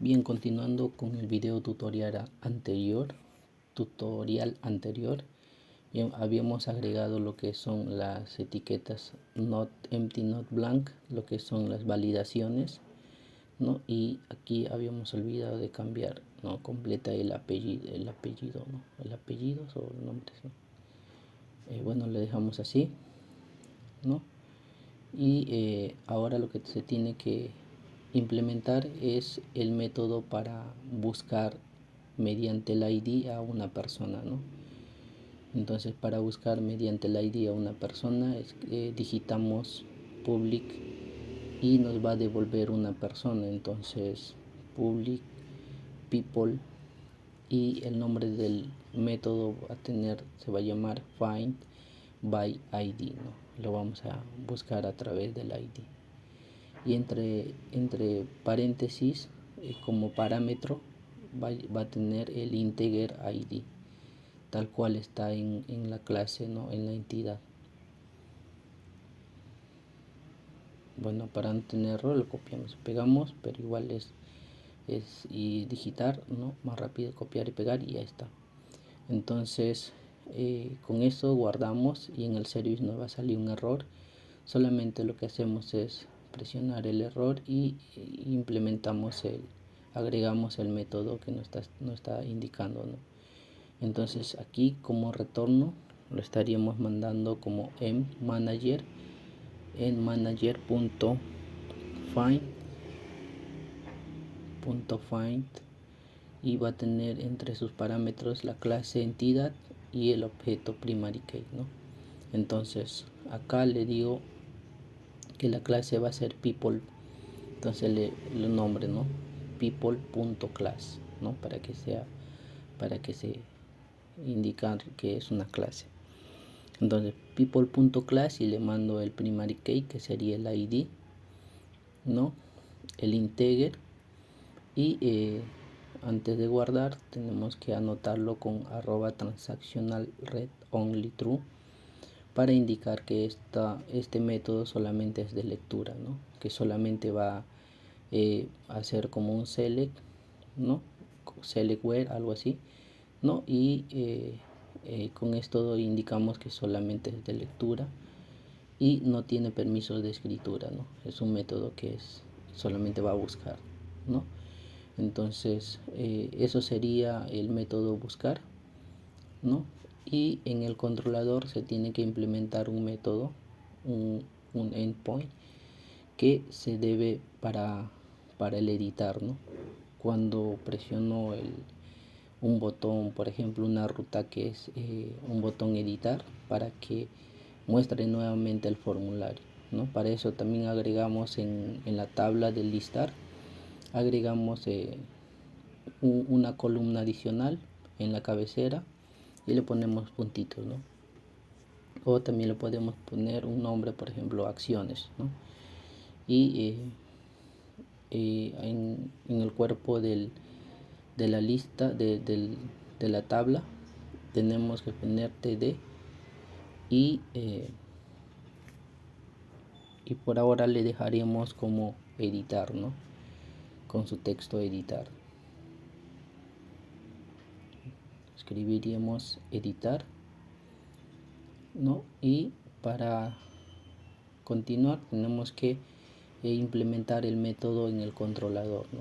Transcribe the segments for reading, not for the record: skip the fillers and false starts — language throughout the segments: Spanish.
Bien, continuando con el video tutorial anterior, bien, habíamos agregado lo que son las etiquetas not empty, not blank, lo que son las validaciones, ¿no? Y aquí habíamos olvidado de cambiar, ¿no? Completa el apellido, ¿no? El apellido o el nombre, ¿no? Bueno, le dejamos así, ¿no? Y ahora lo que se tiene que implementar es el método para buscar mediante el ID a una persona, ¿no? Entonces, para buscar mediante el ID a una persona digitamos public y nos va a devolver una persona. Entonces, public people, y el nombre del método se va a llamar find by ID, ¿no? Lo vamos a buscar a través del ID. Y entre paréntesis, como parámetro, va a tener el integer ID, tal cual está en la clase, ¿no? En la entidad. Bueno, para no tener error lo copiamos, pegamos, pero igual es y digitar, ¿no? Más rápido copiar y pegar, y ya está. Entonces con eso guardamos, y en el service nos va a salir un error. Solamente lo que hacemos es presionar el error y agregamos el método que nos está indicando, ¿no? Entonces aquí como retorno lo estaríamos mandando como manager en manager.find, y va a tener entre sus parámetros la clase entidad y el objeto primary key, ¿no? Entonces acá le digo que la clase va a ser people, entonces le nombre, ¿no? people.class, ¿no? Para que se indicar que es una clase. Entonces people.class, y le mando el primary key, que sería el ID, ¿no? El integer, y antes de guardar tenemos que anotarlo con @transactional red only true, para indicar que este método solamente es de lectura, ¿no? Que solamente va a hacer como un select, ¿no? Select where, algo así, ¿no? Y con esto indicamos que solamente es de lectura y no tiene permisos de escritura, ¿no? Es un método que solamente va a buscar, ¿no? Entonces eso sería el método buscar, ¿no? Y en el controlador se tiene que implementar un método, un endpoint, que se debe para el editar, ¿no? Cuando presiono un botón, por ejemplo una ruta que es un botón editar, para que muestre nuevamente el formulario, ¿no? Para eso también agregamos en la tabla del listar, agregamos una columna adicional en la cabecera y le ponemos puntitos, ¿no? O también le podemos poner un nombre, por ejemplo acciones, ¿no? Y en el cuerpo de la lista de la tabla tenemos que poner td, y por ahora le dejaremos como editar, ¿no? Con su texto editar. Escribiríamos editar, ¿no? Y para continuar tenemos que implementar el método en el controlador, ¿no?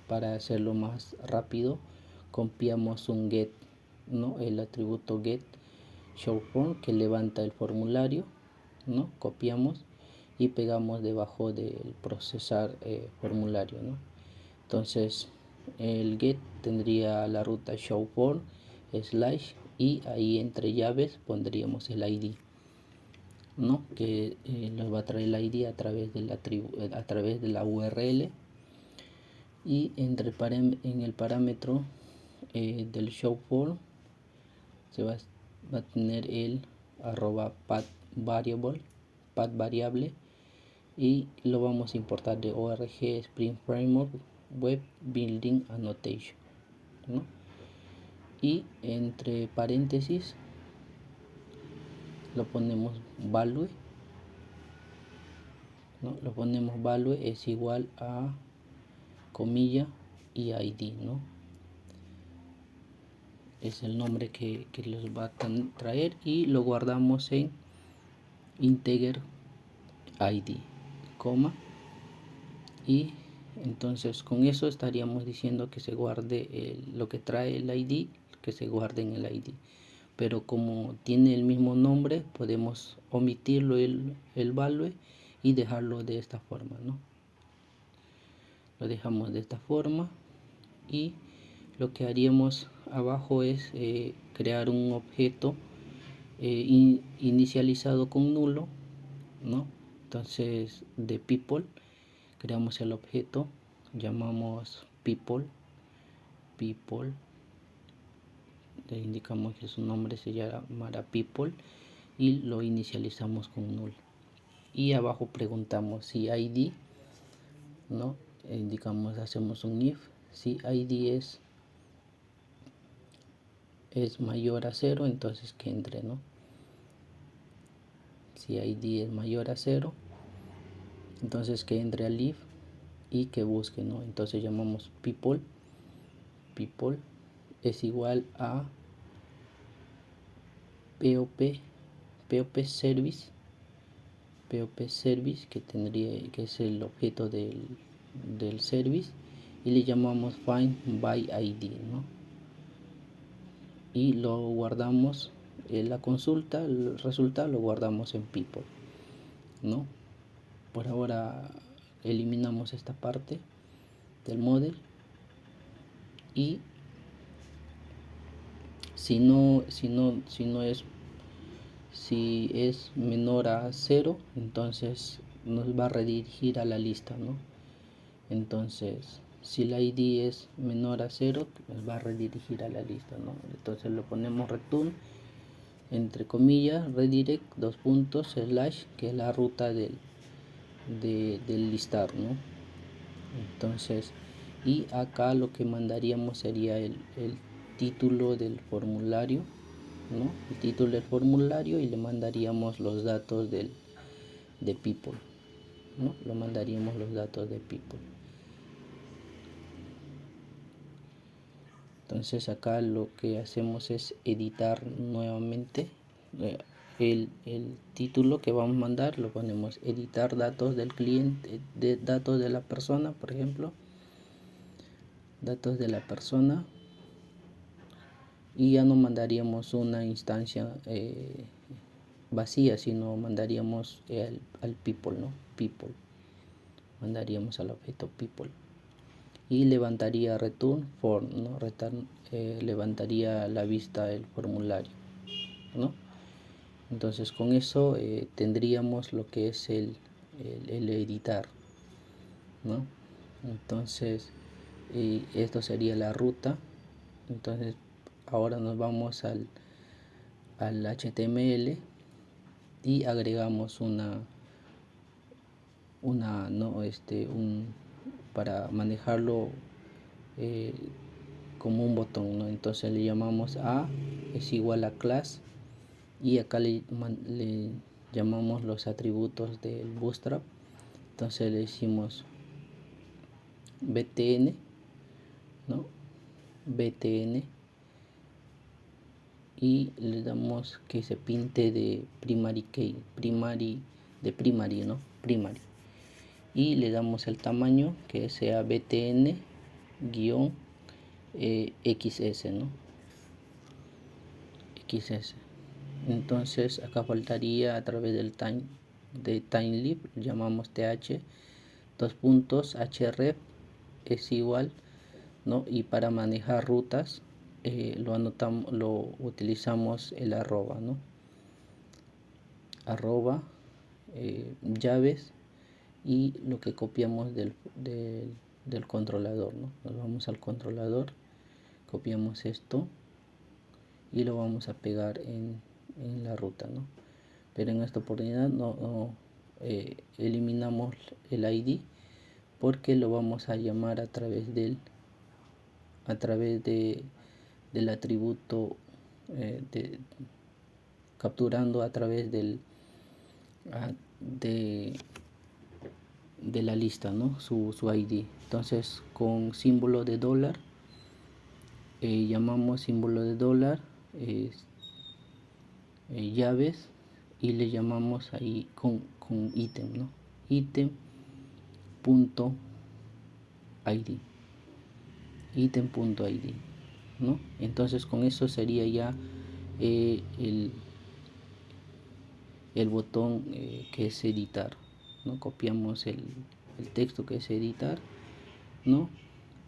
Para hacerlo más rápido, copiamos un get, ¿no? El atributo get show form, que levanta el formulario, ¿no? Copiamos y pegamos debajo del procesar formulario, ¿no? Entonces el get tendría la ruta show form slash, y ahí entre llaves pondríamos el ID, ¿no? Que nos va a traer el ID a través de la URL, y en el parámetro del show form se va a tener el @path variable, y lo vamos a importar de org Spring Framework Web Building Annotation, ¿no? Y entre paréntesis lo ponemos value, ¿no? Lo ponemos value es igual a comilla y ID, ¿no? Es el nombre que los va a traer y lo guardamos en integer ID, coma, y entonces con eso estaríamos diciendo que se guarde lo que trae el ID, que se guarde en el ID. Pero como tiene el mismo nombre, podemos omitirlo el value y dejarlo de esta forma, ¿no? Lo dejamos de esta forma y lo que haríamos abajo es crear un objeto inicializado con nulo, ¿no? Entonces de people creamos el objeto, llamamos people, le indicamos que su nombre se llamará people y lo inicializamos con null. Y abajo preguntamos si ID, ¿no? Indicamos, hacemos un if, si ID es mayor a 0, entonces que entre, ¿no? Si ID es mayor a 0, entonces que entre al if y que busque, ¿no? Entonces llamamos people es igual a pop service que es el objeto del service, y le llamamos find by ID, ¿no? Y lo guardamos en la consulta, el resultado lo guardamos en people, ¿no? Por ahora eliminamos esta parte del model y si es menor a 0, entonces nos va a redirigir a la lista, ¿no? Entonces si la ID es menor a 0, nos va a redirigir a la lista, ¿no? Entonces lo ponemos return, entre comillas, redirect, dos puntos, slash, que es la ruta del listar, ¿no? Entonces, y acá lo que mandaríamos sería el título del formulario, ¿no? El título del formulario, y le mandaríamos los datos de people, ¿no? Lo mandaríamos los datos de people. Entonces acá lo que hacemos es editar nuevamente el título que vamos a mandar, lo ponemos editar datos del cliente, datos de la persona, por ejemplo, datos de la persona, y ya no mandaríamos una instancia vacía, sino mandaríamos al people, ¿no? People, mandaríamos al objeto people y levantaría return form, ¿no? Levantaría la vista el formulario, ¿no? Entonces con eso tendríamos lo que es el editar, ¿no? Entonces esto sería la ruta. Entonces ahora nos vamos al HTML y agregamos para manejarlo como un botón, ¿no? Entonces le llamamos a es igual a class, y acá le llamamos los atributos del Bootstrap. Entonces le decimos btn, ¿no? btn, y le damos que se pinte de primary key, de primary, ¿no? Primary, y le damos el tamaño que sea btn xs, ¿no? xs. Entonces acá faltaría a través del timelib, llamamos th, dos puntos, href es igual, ¿no? Y para manejar rutas lo utilizamos el arroba, ¿no? Arroba llaves, y lo que copiamos del controlador, ¿no? Nos vamos al controlador, copiamos esto y lo vamos a pegar en la ruta, ¿no? Pero en esta oportunidad no eliminamos el ID, porque lo vamos a llamar a través del atributo capturando a través del de la lista, ¿no? Su ID. Entonces con símbolo de dólar, llamamos símbolo de dólar llaves, y le llamamos ahí con ítem, ¿no? Ítem punto id, ítem.id, ¿no? Entonces con eso sería ya el botón que es editar, ¿no? Copiamos el texto que es editar, ¿no?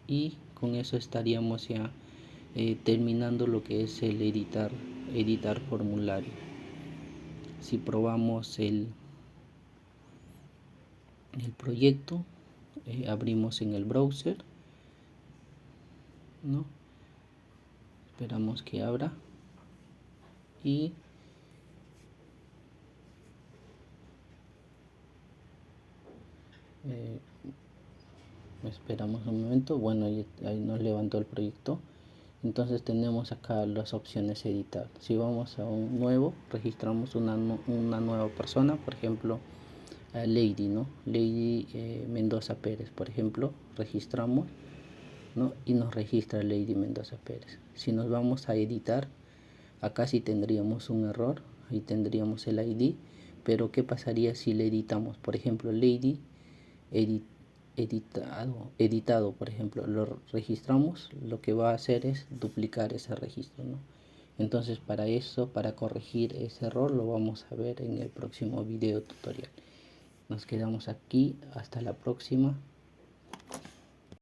Y con eso estaríamos ya terminando lo que es el editar formulario. Si probamos el proyecto, abrimos en el browser, ¿no? Esperamos que abra y esperamos un momento. Bueno, ahí nos levantó el proyecto. Entonces tenemos acá las opciones editar. Si vamos a un nuevo, registramos una nueva persona, por ejemplo Lady, ¿no? Lady Mendoza Pérez, por ejemplo, registramos, ¿no? Y nos registra Lady Mendoza Pérez. Si nos vamos a editar, acá sí tendríamos un error, ahí tendríamos el ID, pero ¿qué pasaría si le editamos? Por ejemplo, Lady editado, por ejemplo, lo registramos, lo que va a hacer es duplicar ese registro, ¿no? Entonces para eso, para corregir ese error, lo vamos a ver en el próximo video tutorial. Nos quedamos aquí, hasta la próxima.